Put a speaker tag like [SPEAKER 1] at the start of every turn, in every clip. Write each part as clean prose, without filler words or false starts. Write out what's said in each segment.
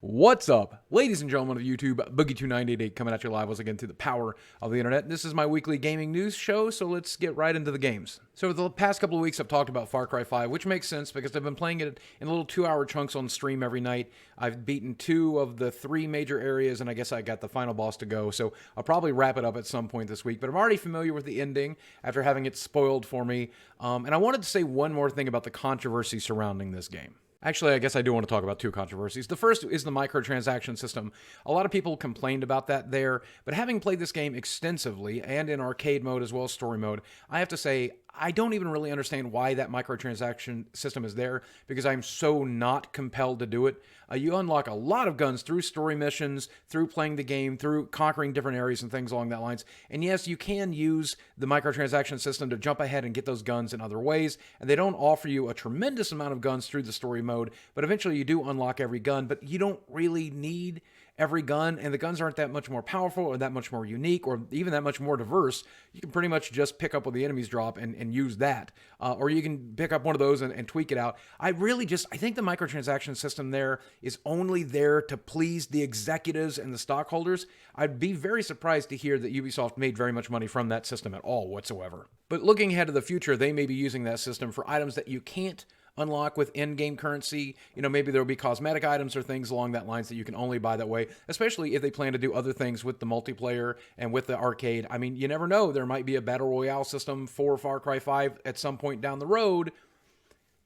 [SPEAKER 1] What's up, ladies and gentlemen of YouTube? Boogie2988 coming at you live once again through the power of the internet. This is my weekly gaming news show, so let's get right into the games. So the past couple of weeks I've talked about Far Cry 5, which makes sense because I've been playing it in little 2-hour chunks on stream every night. I've beaten 2 of the 3 major areas, and I guess I got the final boss to go, so I'll probably wrap it up at some point this week. But I'm already familiar with the ending after having it spoiled for me, and I wanted to say one more thing about the controversy surrounding this game. Actually, I guess I do want to talk about 2 controversies. The first is the microtransaction system. A lot of people complained about that there, but having played this game extensively and in arcade mode as well as story mode, I have to say I don't even really understand why that microtransaction system is there because I'm so not compelled to do it. You unlock a lot of guns through story missions, through playing the game, through conquering different areas and things along that lines. And yes, you can use the microtransaction system to jump ahead and get those guns in other ways. And they don't offer you a tremendous amount of guns through the story mode, but eventually you do unlock every gun, but you don't really need every gun, and the guns aren't that much more powerful or that much more unique or even that much more diverse. You can pretty much just pick up what the enemies drop and use that. Or you can pick up one of those and tweak it out. I think the microtransaction system there is only there to please the executives and the stockholders. I'd be very surprised to hear that Ubisoft made very much money from that system at all whatsoever. But looking ahead to the future, they may be using that system for items that you can't unlock with in-game currency. You know, maybe there will be cosmetic items or things along that lines that you can only buy that way, especially if they plan to do other things with the multiplayer and with the arcade. I mean, you never know. There might be a Battle Royale system for Far Cry 5 at some point down the road.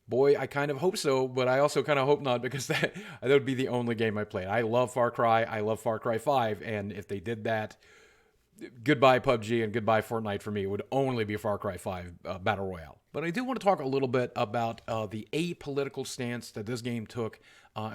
[SPEAKER 1] Boy, I kind of hope so, but I also kind of hope not because that would be the only game I played. I love Far Cry. I love Far Cry 5, and if they did that, goodbye PUBG and goodbye Fortnite for me. It would only be Far Cry 5 Battle Royale. But I do want to talk a little bit about the apolitical stance that this game took.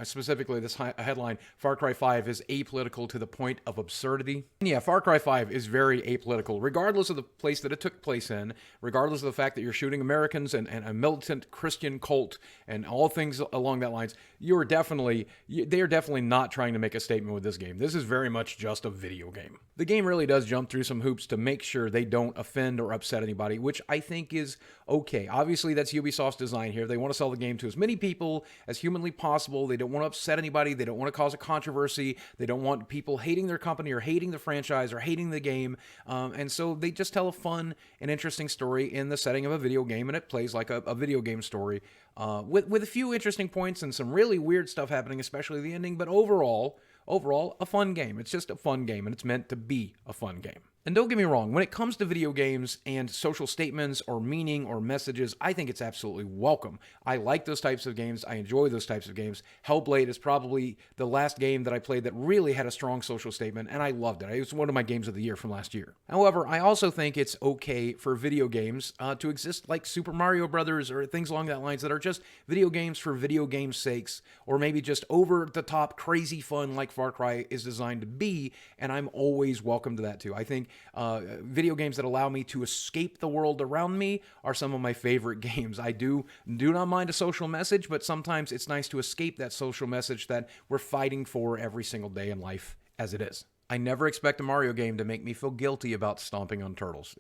[SPEAKER 1] Specifically, this headline, Far Cry 5 is apolitical to the point of absurdity. And yeah, Far Cry 5 is very apolitical, regardless of the place that it took place in, regardless of the fact that you're shooting Americans and a militant Christian cult and all things along that lines. They are definitely not trying to make a statement with this game. This is very much just a video game. The game really does jump through some hoops to make sure they don't offend or upset anybody, which I think is okay. Obviously, that's Ubisoft's design here. They want to sell the game to as many people as humanly possible. They don't want to upset anybody. They don't want to cause a controversy. They don't want people hating their company or hating the franchise or hating the game. And so they just tell a fun and interesting story in the setting of a video game, and it plays like a video game story with a few interesting points and some really weird stuff happening, especially the ending. But overall, a fun game. It's just a fun game, and it's meant to be a fun game. And don't get me wrong, when it comes to video games and social statements or meaning or messages, I think it's absolutely welcome. I like those types of games. I enjoy those types of games. Hellblade is probably the last game that I played that really had a strong social statement, and I loved it. It was one of my games of the year from last year. However, I also think it's okay for video games to exist like Super Mario Brothers or things along that lines that are just video games for video games' sakes, or maybe just over-the-top crazy fun like Far Cry is designed to be, and I'm always welcome to that too. I think video games that allow me to escape the world around me are some of my favorite games. I do not mind a social message, but sometimes it's nice to escape that social message that we're fighting for every single day in life as it is. I never expect a Mario game to make me feel guilty about stomping on turtles.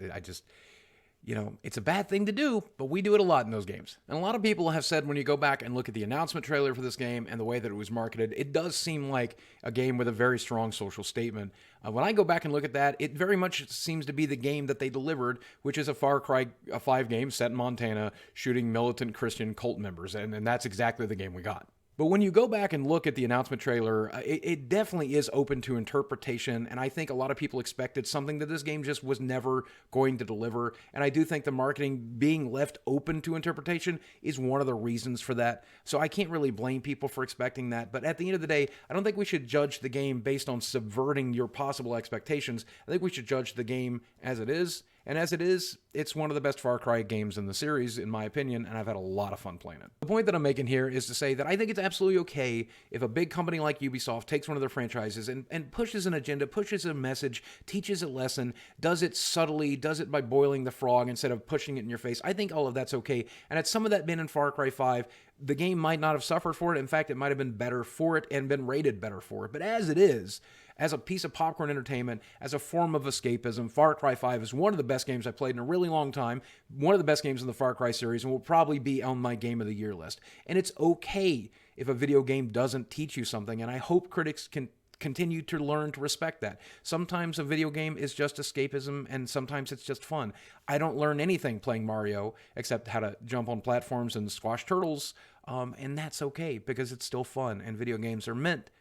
[SPEAKER 1] It's a bad thing to do, but we do it a lot in those games. And a lot of people have said when you go back and look at the announcement trailer for this game and the way that it was marketed, it does seem like a game with a very strong social statement. When I go back and look at that, it very much seems to be the game that they delivered, which is a Far Cry 5 game set in Montana, shooting militant Christian cult members, and that's exactly the game we got. But when you go back and look at the announcement trailer, it definitely is open to interpretation, and I think a lot of people expected something that this game just was never going to deliver, and I do think the marketing being left open to interpretation is one of the reasons for that. So I can't really blame people for expecting that, but at the end of the day, I don't think we should judge the game based on subverting your possible expectations. I think we should judge the game as it is, and as it is, it's one of the best Far Cry games in the series, in my opinion, and I've had a lot of fun playing it. The point that I'm making here is to say that I think it's absolutely okay if a big company like Ubisoft takes one of their franchises and pushes an agenda, pushes a message, teaches a lesson, does it subtly, does it by boiling the frog instead of pushing it in your face. I think all of that's okay, and had some of that been in Far Cry 5, the game might not have suffered for it. In fact, it might have been better for it and been rated better for it. But as it is, as a piece of popcorn entertainment, as a form of escapism, Far Cry 5 is one of the best games I've played in a really long time, one of the best games in the Far Cry series, and will probably be on my Game of the Year list. And it's okay if a video game doesn't teach you something, and I hope critics can continue to learn to respect that. Sometimes a video game is just escapism, and sometimes it's just fun. I don't learn anything playing Mario except how to jump on platforms and squash turtles, and that's okay because it's still fun, and video games are meant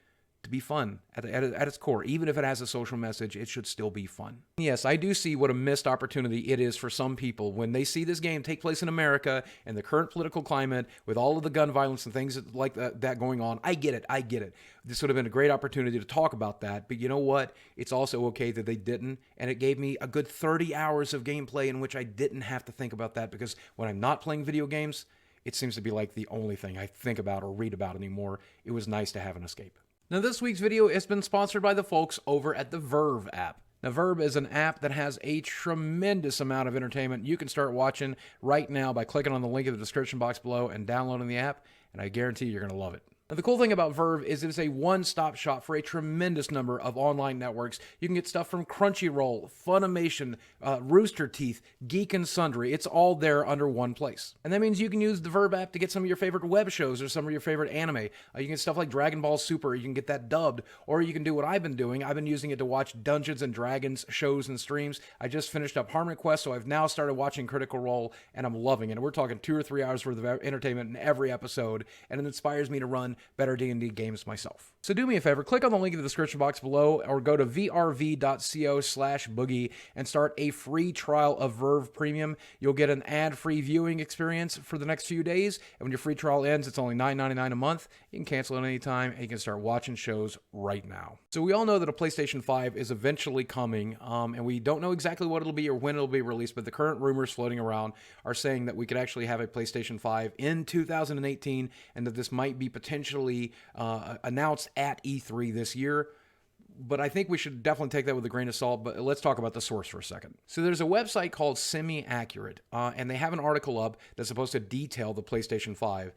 [SPEAKER 1] to be fun at its core. Even if it has a social message, it should still be fun. Yes, I do see what a missed opportunity it is for some people when they see this game take place in America and the current political climate with all of the gun violence and things like that going on. I get it. This would have been a great opportunity to talk about that, but you know what? It's also okay that they didn't, and it gave me a good 30 hours of gameplay in which I didn't have to think about that, because when I'm not playing video games, it seems to be like the only thing I think about or read about anymore. It was nice to have an escape. Now, this week's video has been sponsored by the folks over at the Verve app. Now, Verve is an app that has a tremendous amount of entertainment you can start watching right now by clicking on the link in the description box below and downloading the app, and I guarantee you're going to love it. Now, the cool thing about Verve is it's a one-stop shop for a tremendous number of online networks. You can get stuff from Crunchyroll, Funimation, Rooster Teeth, Geek and Sundry. It's all there under one place. And that means you can use the Verve app to get some of your favorite web shows or some of your favorite anime. You can get stuff like Dragon Ball Super. You can get that dubbed. Or you can do what I've been doing. I've been using it to watch Dungeons and Dragons shows and streams. I just finished up Harmon Quest, so I've now started watching Critical Role, and I'm loving it. We're talking 2 or 3 hours worth of entertainment in every episode, and it inspires me to run better D&D games myself. So do me a favor, click on the link in the description box below or go to vrv.co/boogie and start a free trial of Verve Premium. You'll get an ad-free viewing experience for the next few days, and when your free trial ends, it's only $9.99 a month. You can cancel it anytime, and you can start watching shows right now. So we all know that a PlayStation 5 is eventually coming, and we don't know exactly what it'll be or when it'll be released, but the current rumors floating around are saying that we could actually have a PlayStation 5 in 2018, and that this might be potentially announced at E3 this year. But I think we should definitely take that with a grain of salt. But let's talk about the source for a second. So there's a website called Semi-Accurate, and they have an article up that's supposed to detail the PlayStation 5.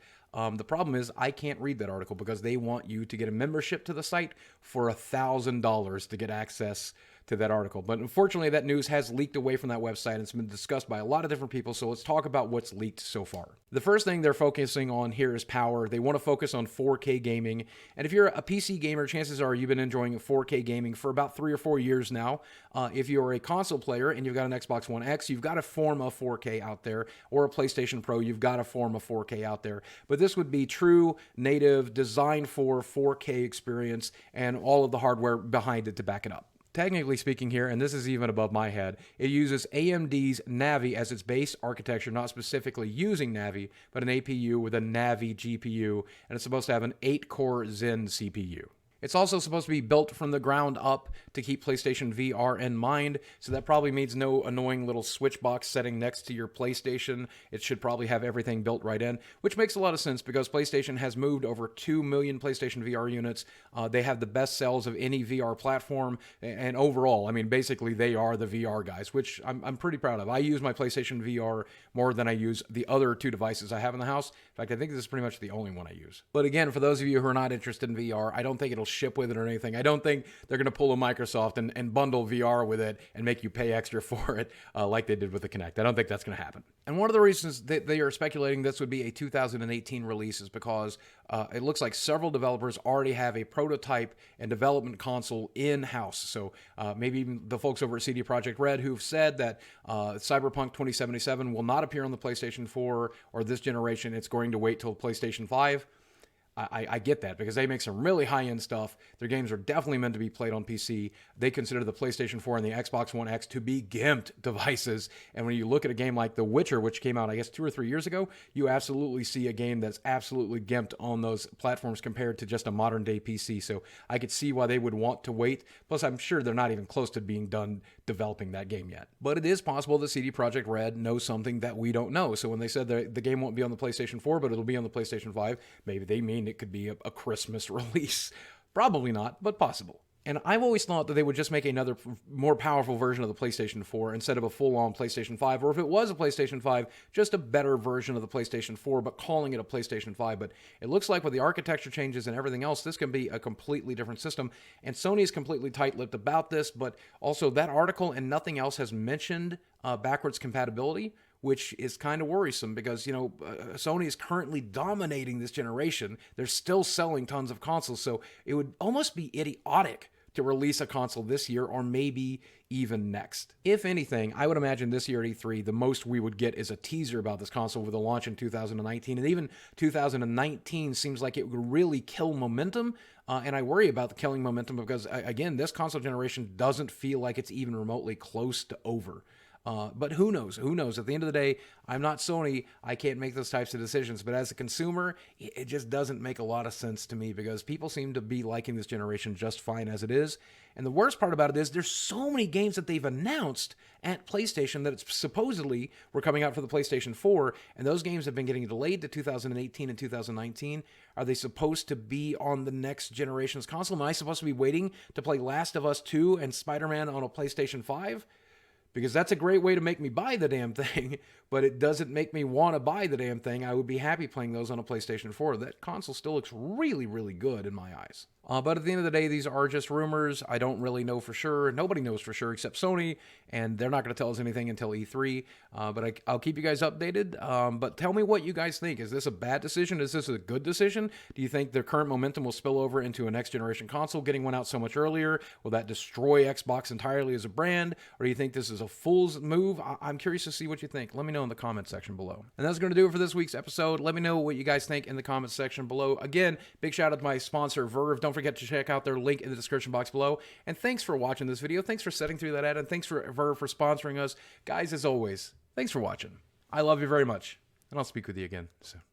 [SPEAKER 1] The problem is I can't read that article because they want you to get a membership to the site for $1,000 to get access to that article. But unfortunately, that news has leaked away from that website, and it's been discussed by a lot of different people, so let's talk about what's leaked so far. The first thing they're focusing on here is power. They want to focus on 4K gaming, and if you're a PC gamer, chances are you've been enjoying 4K gaming for about 3 or 4 years now. If you're a console player and you've got an Xbox One X, you've got a form of 4K out there, or a PlayStation Pro, you've got a form of 4K out there. But this would be true, native, designed for 4K experience, and all of the hardware behind it to back it up. Technically speaking here, and this is even above my head, it uses AMD's Navi as its base architecture, not specifically using Navi, but an APU with a Navi GPU, and it's supposed to have an 8-core Zen CPU. It's also supposed to be built from the ground up to keep PlayStation VR in mind, so that probably means no annoying little switch box setting next to your PlayStation. It should probably have everything built right in, which makes a lot of sense because PlayStation has moved over 2 million PlayStation VR units. They have the best sales of any VR platform, and overall, I mean, basically they are the VR guys, which I'm pretty proud of. I use my PlayStation VR more than I use the other 2 devices I have in the house. In fact, I think this is pretty much the only one I use. But again, for those of you who are not interested in VR, I don't think it'll ship with it or anything. I don't think they're going to pull a Microsoft and bundle VR with it and make you pay extra for it like they did with the Kinect. I don't think that's going to happen. And one of the reasons that they are speculating this would be a 2018 release is because it looks like several developers already have a prototype and development console in-house. So maybe even the folks over at CD Projekt Red who've said that Cyberpunk 2077 will not appear on the PlayStation 4 or this generation. It's going to wait till PlayStation 5. I get that because they make some really high-end stuff. Their games are definitely meant to be played on PC. They consider the PlayStation 4 and the Xbox One X to be gimped devices. And when you look at a game like The Witcher, which came out, I guess, 2 or 3 years ago, you absolutely see a game that's absolutely gimped on those platforms compared to just a modern-day PC. So I could see why they would want to wait. Plus, I'm sure they're not even close to being done developing that game yet. But it is possible that CD Projekt Red knows something that we don't know. So when they said the game won't be on the PlayStation 4, but it'll be on the PlayStation 5, maybe they mean it could be a Christmas release. Probably not, but possible. And I've always thought that they would just make another more powerful version of the PlayStation 4 instead of a full-on PlayStation 5, or if it was a PlayStation 5, just a better version of the PlayStation 4, but calling it a PlayStation 5. But it looks like with the architecture changes and everything else, this can be a completely different system. And Sony is completely tight-lipped about this, but also that article and nothing else has mentioned backwards compatibility, which is kind of worrisome because, Sony is currently dominating this generation. They're still selling tons of consoles, so it would almost be idiotic to release a console this year or maybe even next. If anything, I would imagine this year at E3, the most we would get is a teaser about this console with a launch in 2019. And even 2019 seems like it would really kill momentum. And I worry about the killing momentum because, again, this console generation doesn't feel like it's even remotely close to over. But who knows? Who knows? At the end of the day, I'm not Sony. I can't make those types of decisions. But as a consumer, it just doesn't make a lot of sense to me because people seem to be liking this generation just fine as it is. And the worst part about it is there's so many games that they've announced at PlayStation that it's supposedly were coming out for the PlayStation 4, and those games have been getting delayed to 2018 and 2019. Are they supposed to be on the next generation's console? Am I supposed to be waiting to play Last of Us 2 and Spider-Man on a PlayStation 5? Because that's a great way to make me buy the damn thing, but it doesn't make me want to buy the damn thing. I would be happy playing those on a PlayStation 4. That console still looks really, really good in my eyes. But at the end of the day, these are just rumors. I don't really know for sure. Nobody knows for sure except Sony, and they're not going to tell us anything until E3. But I'll keep you guys updated. But tell me what you guys think. Is this a bad decision? Is this a good decision? Do you think their current momentum will spill over into a next generation console, getting one out so much earlier? Will that destroy Xbox entirely as a brand? Or do you think this is a fool's move? I'm curious to see what you think. Let me know in the comment section below. And that's going to do it for this week's episode. Let me know what you guys think in the comment section below. Again, big shout out to my sponsor, Verve. Don't forget to check out their link in the description box below. And thanks for watching this video. Thanks for sitting through that ad. And thanks for Verve for sponsoring us. Guys, as always, thanks for watching. I love you very much. And I'll speak with you again soon.